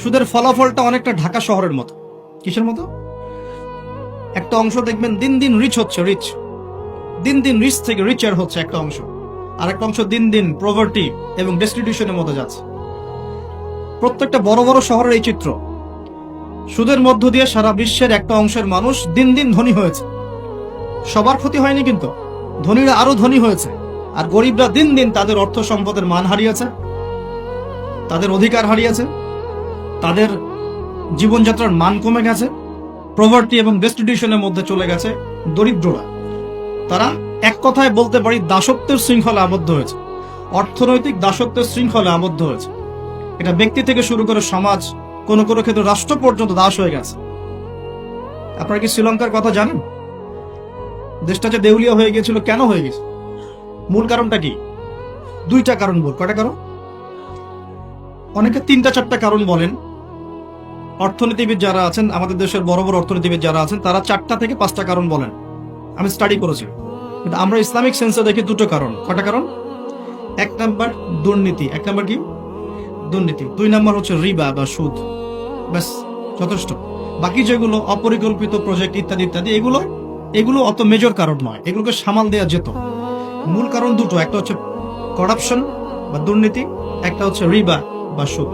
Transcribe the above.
সুদের ফলাফলটা অনেকটা ঢাকা শহরের মতো। কিসের মতো? একটা অংশ দেখবেন দিন দিন রিচ হচ্ছে, দিন দিন রিচ থেকে রিচার হচ্ছে একটা অংশ, আর একটা অংশ দিন দিন প্রভার্টি এবং ডেস্টিটিউশনের মধ্যে যাচ্ছে। প্রত্যেকটা বড় বড় শহরের এই চিত্র। সুদের মধ্য দিয়ে সারা বিশ্বের একটা অংশের মানুষ দিন দিন ধনী হয়েছে। সবার ক্ষতি হয়নি, কিন্তু ধনীরা আরো ধনী হয়েছে, আর গরিবরা দিন দিন তাদের অর্থ সম্পদের মান হারিয়েছে, তাদের অধিকার হারিয়েছে, তাদের জীবনযাত্রার মান কমে গেছে, প্রভার্টি এবং ডেস্টিটিউশনের মধ্যে চলে গেছে দরিদ্ররা। তারা এক কথায় বলতে পারি দাসত্বের শৃঙ্খলে আবদ্ধ হয়েছে, অর্থনৈতিক দাসত্বের শৃঙ্খলে আবদ্ধ হয়েছে। এটা ব্যক্তি থেকে শুরু করে সমাজ, কোন কোন ক্ষেত্রে রাষ্ট্র পর্যন্ত দাস হয়ে গেছে। আপনারা কি শ্রীলঙ্কার কথা জানেন? দেশটা যে দেউলিয়া হয়ে গিয়েছিল, কেন হয়ে গেছে? মূল কারণটা কি? দুইটা কারণ বল। কয়টা কারণ? অনেকে তিনটা চারটা কারণ বলেন। অর্থনীতিবিদ যারা আছেন, আমাদের দেশের বড় বড় অর্থনীতিবিদ যারা আছেন, তারা 4টা থেকে 5টা কারণ বলেন। আমি স্টাডি করেছি, কিন্তু আমরা ইসলামিক সেন্সে দেখি দুটো কারণ। কয়টা কারণ? 1 নাম্বার দুর্নীতি। 1 নাম্বার কি? দুর্নীতি। 2 নাম্বার হচ্ছে রিবা বা সুদ। ব্যাস, যথেষ্ট। বাকি যেগুলো অপরিকল্পিত প্রজেক্ট ইত্যাদি ইত্যাদি, এগুলো অত মেজর কারণ নয়, এগুলোকে সামাল দেওয়া যেত। মূল কারণ দুটো, একটা হচ্ছে করাপশন বা দুর্নীতি, একটা হচ্ছে রিবা বা সুদ।